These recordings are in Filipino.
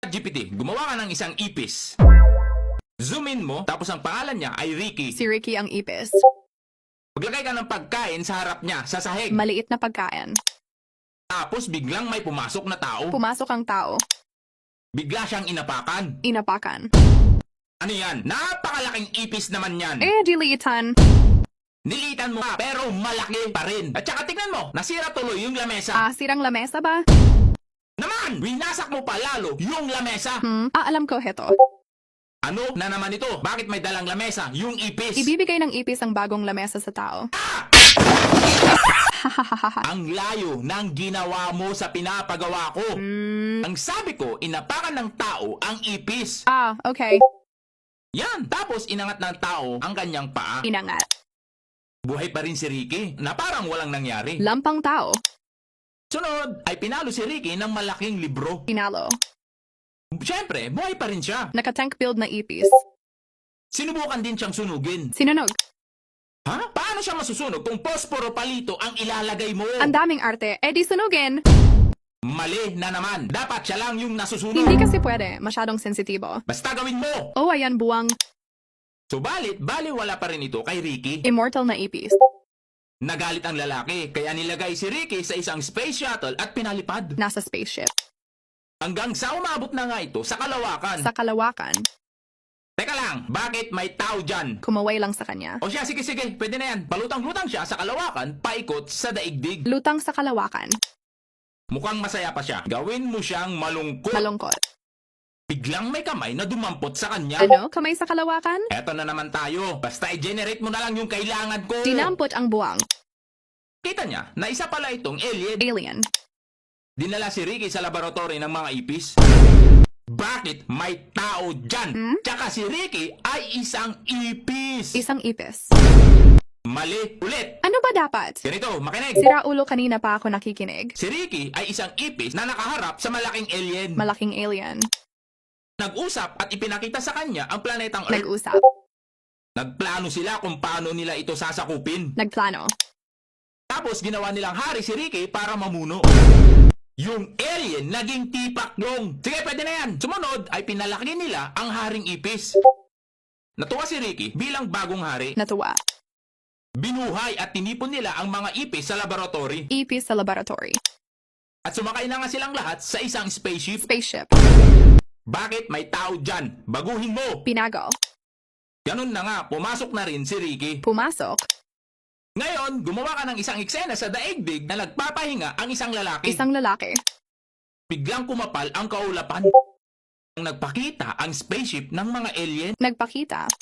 GPT, gumawa ka ng isang ipis. Zoom in mo, tapos ang pangalan niya ay Ricky. Si Ricky ang ipis. Maglagay ka ng pagkain sa harap niya, sa sahig. Maliit na pagkain. Tapos biglang may pumasok na tao. Pumasok ang tao. Bigla siyang inapakan. Inapakan. Ano yan? Napakalaking ipis naman yan. Dilitan. Nilitan mo nga, pero malaki pa rin. At saka tignan mo, nasira tuloy yung lamesa. Sirang lamesa ba? Naman! Winasak mo pa lalo yung lamesa. Alam ko heto. Ano na naman ito? Bakit may dalang lamesa? Yung ipis. Ibibigay ng ipis ang bagong lamesa sa tao. Ang layo ng ginawa mo sa pinapagawa ko. Ang sabi ko, inapakan ng tao ang ipis. Okay. Yan. Tapos inangat ng tao ang kanyang paa. Inangat. Buhay pa rin si Ricky na parang walang nangyari. Lampang tao. Sunod ay pinalo si Ricky ng malaking libro. Pinalo. Siyempre, buhay pa rin siya. Naka-tank build na ipis. Sinubukan din siyang sunugin. Sinunog. Ha? Paano siya masusunog kung posporo palito ang ilalagay mo? Ang daming arte. Di sunugin. Mali na naman. Dapat siya lang yung nasusunog. Hindi kasi pwede. Masyadong sensitibo. Basta gawin mo. Ayan buwang. Subalit, baliwala pa rin ito kay Ricky. Immortal na ipis. Nagalit ang lalaki, kaya nilagay si Ricky sa isang space shuttle at pinalipad. Nasa spaceship. Hanggang sa umabot na nga ito sa kalawakan. Sa kalawakan. Teka lang, bakit may tao dyan? Kumaway lang sa kanya. O siya, sige, pwede na yan. Palutang-lutang siya sa kalawakan, paikot sa daigdig. Lutang sa kalawakan. Mukhang masaya pa siya. Gawin mo siyang malungkot. Malungkot. Biglang may kamay na dumampot sa kanya. Kamay sa kalawakan? Eto na naman tayo. Basta i-generate mo na lang yung kailangan ko. Dinampot ang buwang. Kita niya na isa pala itong alien. Alien. Dinala si Ricky sa laboratory ng mga ipis. Bakit may tao dyan? Tsaka si Ricky ay isang ipis. Isang ipis. Mali ulit. Ano ba dapat? Ganito, makinig. Sira ulo, kanina pa ako nakikinig. Si Ricky ay isang ipis na nakaharap sa malaking alien. Malaking alien. Nag-usap at ipinakita sa kanya ang planetang Earth. Nag-usap. Nagplano sila kung paano nila ito sasakupin. Nagplano. Tapos ginawa nilang hari si Ricky para mamuno. Yung alien naging tipaklong. Sige, pwede na yan. Sumunod ay pinalaki nila ang haring ipis. Natuwa si Ricky bilang bagong hari. Natuwa. Binuhay at tinipon nila ang mga ipis sa laboratory. Ipis sa laboratory. At sumakay na nga silang lahat sa isang spaceship. Spaceship. Bakit may tao dyan? Baguhin mo. Pinago. Ganun na nga, pumasok na rin si Ricky. Pumasok. Ngayon, gumawa ka ng isang eksena sa daigdig na nagpapahinga ang isang lalaki. Isang lalaki. Biglang kumapal ang kaulapan. Nagpakita ang spaceship ng mga alien. Nagpakita.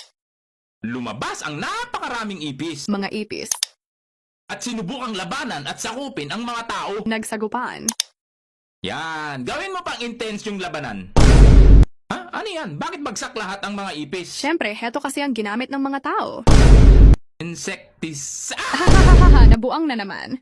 Lumabas ang napakaraming ipis. Mga ipis. At sinubukang labanan at sakupin ang mga tao. Nagsagupaan. Yan, gawin mo pang intense yung labanan. Ha? Ano yan? Bakit bagsak lahat ang mga ipis? Siyempre, heto kasi ang ginamit ng mga tao. Insecticide. Nabuang na naman.